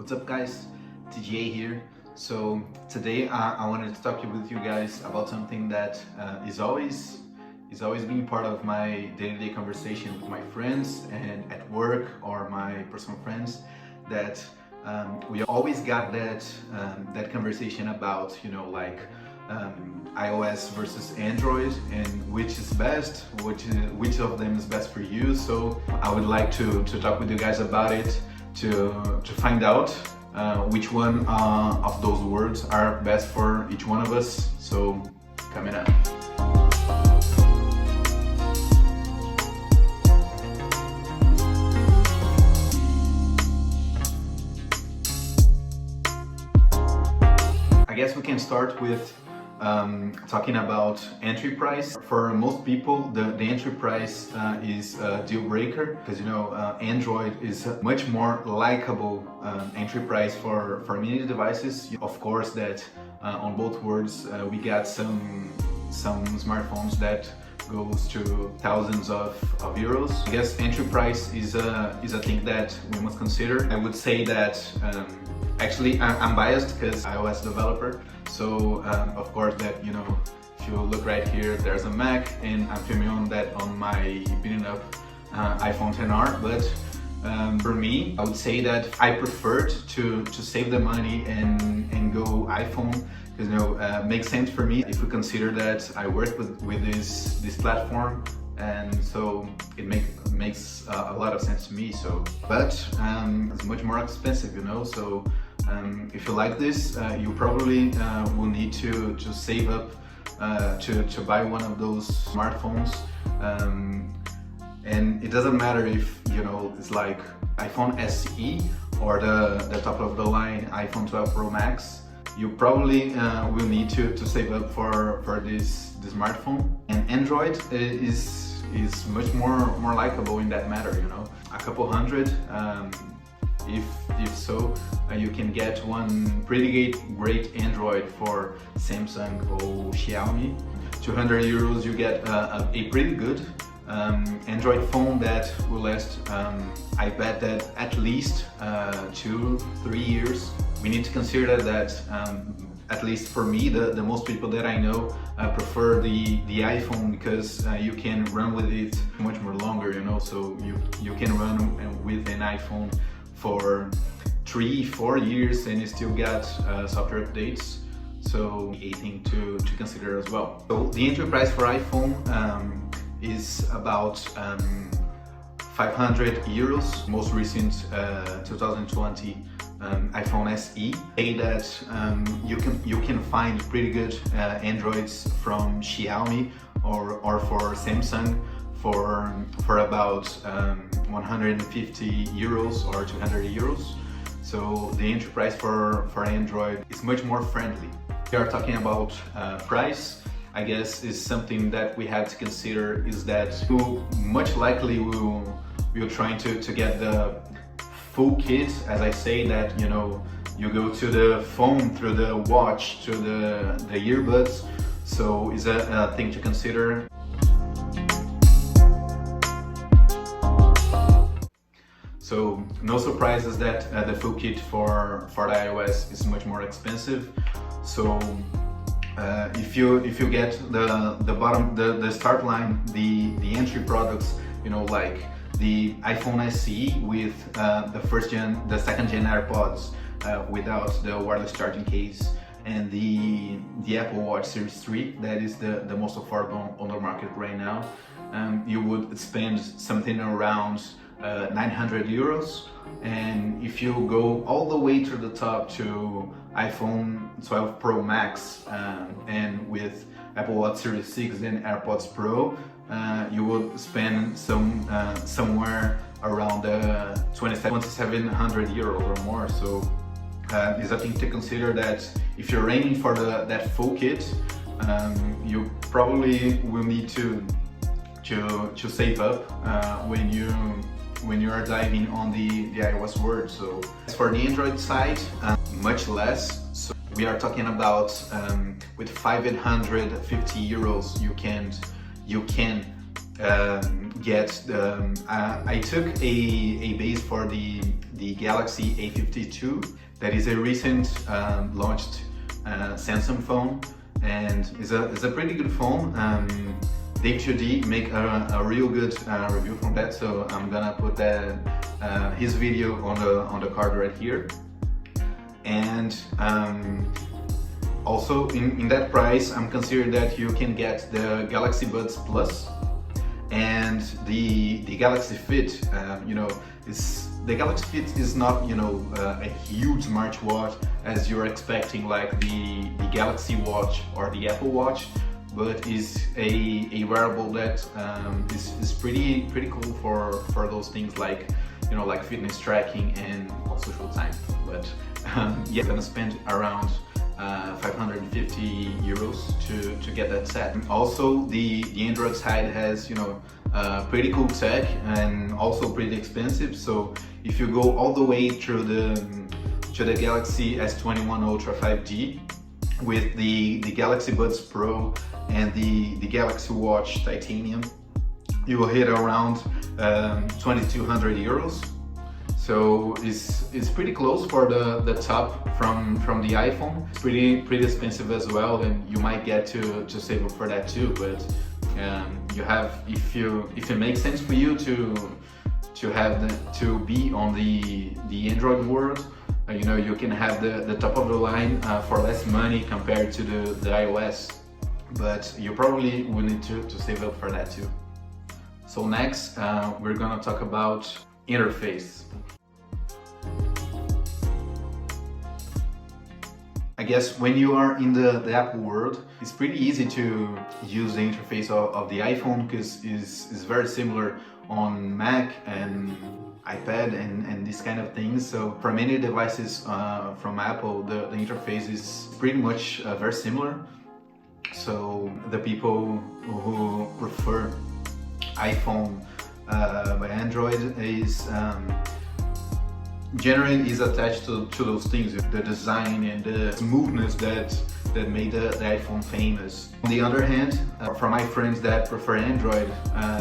What's up guys, TGA here. So today I wanted to talk with you guys about something that is always being part of my day-to-day conversation with my friends and at work or my personal friends, that we always got that conversation about, iOS versus Android and which is best, which of them is best for you. So I would like to talk with you guys about it, to find out which one of those words are best for each one of us. So coming up. I guess we can start with talking about entry price. For most people, the entry price is a deal breaker, because Android is a much more likable entry price for many devices. Of course, that on both words we got some smartphones that goes to thousands of euros. I guess entry price is a thing that we must consider. I would say that actually I'm biased because iOS developer, so of course that if you look right here, there's a Mac and I'm filming on that on my beating up iPhone XR. But for me, I would say that I preferred to save the money and go iPhone, because it makes sense for me if we consider that I work with this platform, and so it makes a lot of sense to me. So, but it's much more expensive, so if you like this, you probably will need to save up to buy one of those smartphones. And it doesn't matter if it's like iPhone SE or the top of the line iPhone 12 Pro Max. You probably will need to save up for this smartphone. And Android is much more likable in that matter. A couple hundred. If so, you can get one pretty great Android for Samsung or Xiaomi. 200 euros you get a pretty good Android phone that will last, I bet that at least 2-3 years. We need to consider that at least for me, the most people that I know prefer the iPhone, because you can run with it much more longer, so you can run with an iPhone for 3-4 years and you still got software updates. So a thing to consider as well. So the entry price for iPhone is about 500 euros. Most recent 2020 iPhone SE. Say that you can find pretty good Androids from Xiaomi or for Samsung for about 150 euros or 200 euros. So the entry price for Android is much more friendly. We are talking about price. I guess is something that we have to consider, is that you much likely will trying to get the full kit, as I say, that you go to the phone through the watch to the earbuds. So is a thing to consider. So no surprises that the full kit for the iOS is much more expensive. So if you get the bottom, the start line, the entry products, like the iPhone SE with the second gen AirPods without the wireless charging case, and the Apple Watch Series 3, that is the most affordable on the market right now, you would spend something around 900 euros. And if you go all the way to the top to iPhone 12 Pro Max and with Apple Watch Series 6 and AirPods Pro, you would spend somewhere around 2,700 euros or more. So it's a thing to consider, that if you're aiming for that full kit, you probably will need to save up when you are diving on the iOS world. So as for the Android side, much less. So we are talking about with 550 euros you can get I took a base for the the Galaxy A52. That is a recent launched Samsung phone, and is a pretty good phone. Dave 2D make a real good review from that, so I'm gonna put that his video on the card right here. And also in that price, I'm considering that you can get the Galaxy Buds Plus and the Galaxy Fit. You know, the Galaxy Fit is not, you know, a huge smartwatch as you're expecting, like the Galaxy Watch or the Apple Watch, but is a wearable that is pretty cool for those things, like, you know, like fitness tracking and social time. But yeah, I'm gonna spend around 550 euros to get that set. Also, the Android side has, you know, pretty cool tech and also pretty expensive. So if you go all the way through to the Galaxy S21 Ultra 5G with the Galaxy Buds Pro and the Galaxy Watch Titanium, you will hit around 2,200 euros. So it's pretty close for the top from the iPhone. It's pretty expensive as well, and you might get to save up for that too. But you have, if it makes sense for you to be on the Android world, you know, you can have the top of the line for less money compared to the iOS. But you probably will need to save up for that too. So next, we're gonna talk about interface. I guess when you are in the Apple world, it's pretty easy to use the interface of the iPhone, because it's very similar on Mac and iPad and these kind of things. So for many devices from Apple, the interface is pretty much very similar. So the people who prefer iPhone by Android is generally is attached to those things, the design and the smoothness that made the iPhone famous. On the other hand, for my friends that prefer Android,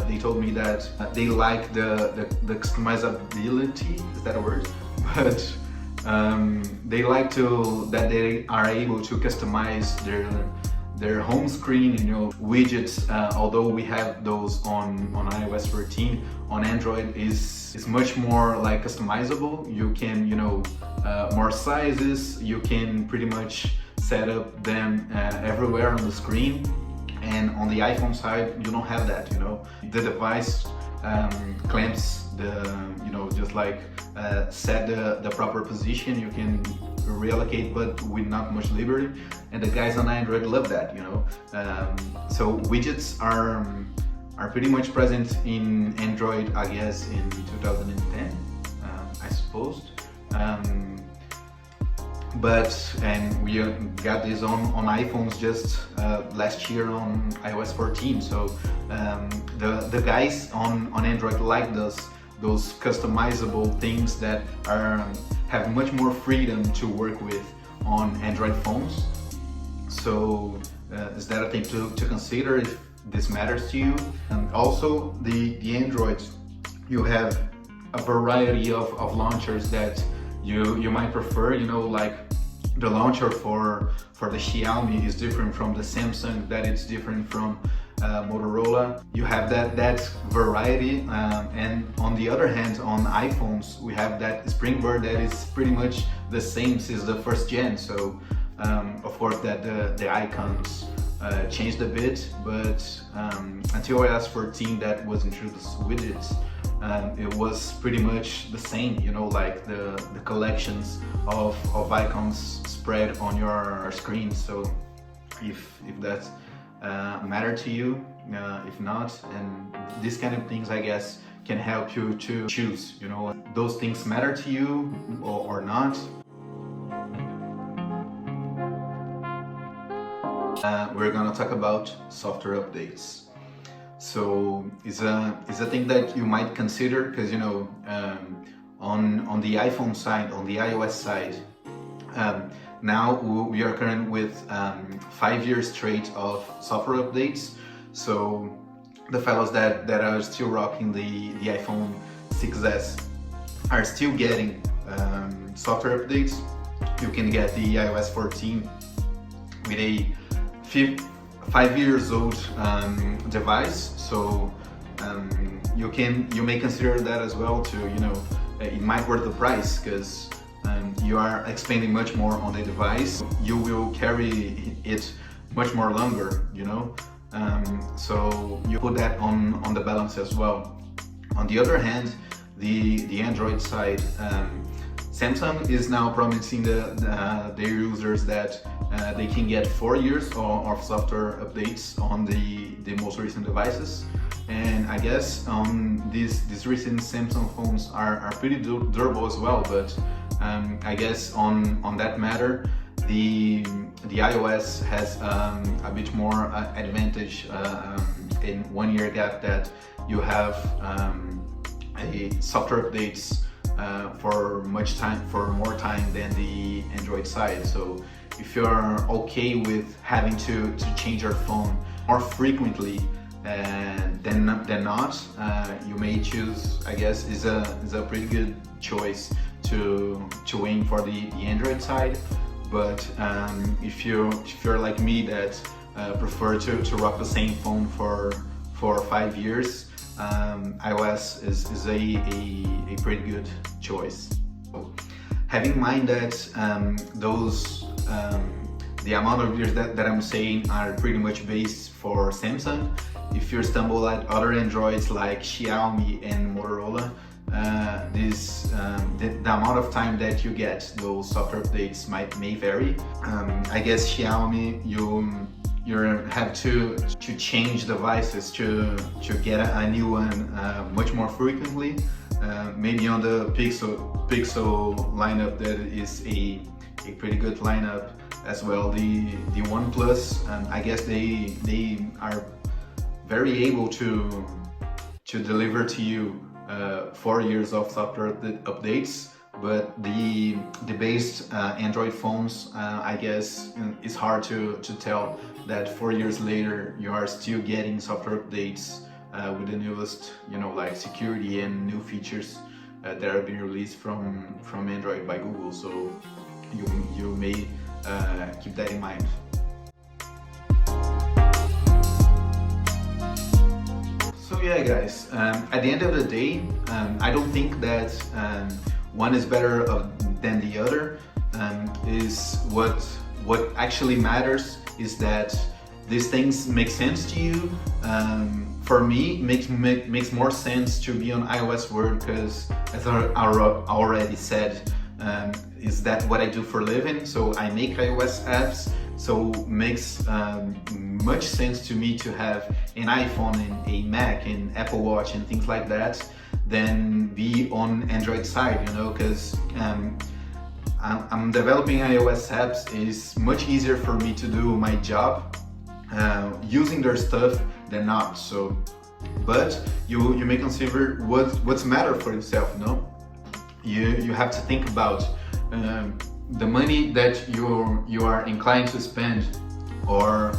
they told me that they like the customizability, is that a word? But they like that they are able to customize their home screen and, you know, widgets. Although we have those on iOS 14, on Android is much more like customizable. You can, you know, more sizes, you can pretty much set up them everywhere on the screen. And on the iPhone side, you don't have that, you know. The device clamps you know, just like set the proper position. You can reallocate, but with not much liberty, and the guys on Android love that, you know. So widgets are pretty much present in Android, I guess, in 2010, I suppose. And we got this on iPhones just last year on iOS 14. So the guys on Android like those customizable things that have much more freedom to work with on Android phones. So is that a thing to consider if this matters to you? And also the Androids, you have a variety of launchers that you might prefer, you know, like the launcher for the Xiaomi is different from the Samsung, that it's different from Motorola. You have that variety, and on the other hand, on iPhones we have that Springboard that is pretty much the same since the first gen. So of course that the icons changed a bit, but until iOS 14 that was introduced widgets, it was pretty much the same, you know, like the collections of icons spread on your screen. So if that matter to you, if not, and these kind of things, I guess, can help you to choose, you know, those things matter to you or not. We're gonna talk about software updates. So it's a thing that you might consider, because, you know, on the iPhone side, on the iOS side, now we are current with 5 years straight of software updates. So the fellows that are still rocking the iPhone 6s are still getting software updates, you can get the iOS 14 with a 5 years old device. So you may consider that as well to, it might worth the price, because you are expanding much more on the device. You will carry it much more longer, so you put that on the balance as well. On the other hand, the Android side, Samsung is now promising their users that they can get 4 years of software updates on the most recent devices. And I guess these recent Samsung phones are pretty durable as well, but I guess on that matter, the iOS has a bit more advantage in 1 year gap, that you have a software updates for more time than the Android side. So if you're okay with having to change your phone more frequently than not, you may choose, I guess, is a pretty good choice to aim for the Android side. But if you're like me, that prefer to rock the same phone for 5 years, iOS is a pretty good choice. So, having in mind that the amount of years that I'm saying are pretty much based for Samsung, if you stumble at other Androids like Xiaomi and Motorola, the amount of time that you get those software updates may vary. I guess Xiaomi, you have to change devices to get a new one much more frequently. Maybe on the Pixel lineup, that is a pretty good lineup as well. The OnePlus, I guess they are very able to deliver to you 4 years of software updates. But the based Android phones, I guess it's hard to tell that 4 years later you are still getting software updates with the newest, like security and new features that are being released from Android by Google. So you may keep that in mind. So yeah, guys, at the end of the day, I don't think that one is better than the other. Is what actually matters is that these things make sense to you. For me, makes more sense to be on iOS world, because as I already said, is that what I do for a living. So I make iOS apps, so makes much sense to me to have an iPhone and a Mac and Apple Watch and things like that than be on Android side, because I'm developing iOS apps. Is much easier for me to do my job using their stuff than not. So, but you may consider what's matter for yourself. You have to think about the money that you are inclined to spend, or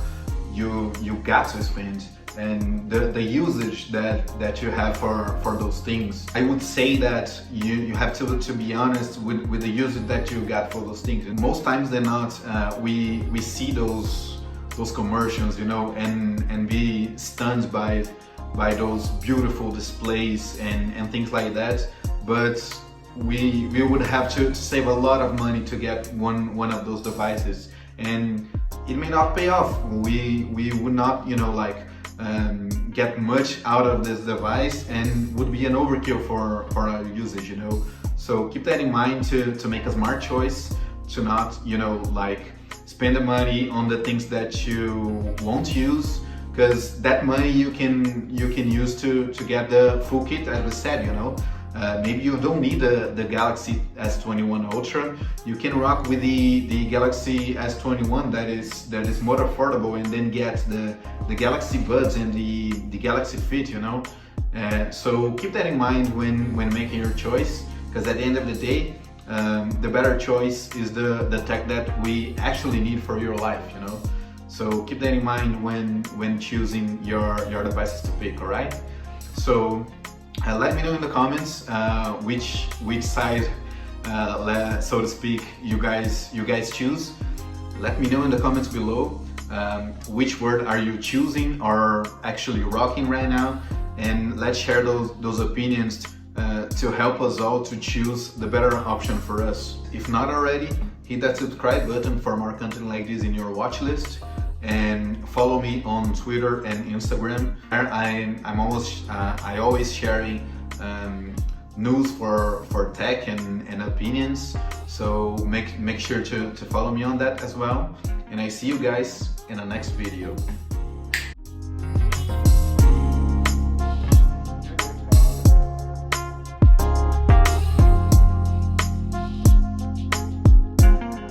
you got to spend, and the usage that you have for those things. I would say that you have to be honest with the usage that you got for those things. And most times than not, we see those commercials, and be stunned by those beautiful displays and things like that. But we would have to save a lot of money to get one of those devices, and it may not pay off. We would not get much out of this device, and would be an overkill for our usage. So keep that in mind to make a smart choice, to not spend the money on the things that you won't use, because that money you can use to get the full kit, as we said. Maybe you don't need the Galaxy S21 Ultra. You can rock with the Galaxy S21 that is more affordable, and then get the Galaxy Buds and the Galaxy Fit. So keep that in mind when making your choice, because at the end of the day, the better choice is the tech that we actually need for your life. So keep that in mind when choosing your devices to pick. All right. So let me know in the comments which side so to speak, you guys choose. Let me know in the comments below which word are you choosing or actually rocking right now, and let's share those opinions to help us all to choose the better option for us. If not already, hit that subscribe button for more content like this in your watch list, and follow me on Twitter and Instagram. I always sharing news for tech and opinions, so make sure to follow me on that as well, and I see you guys in the next video.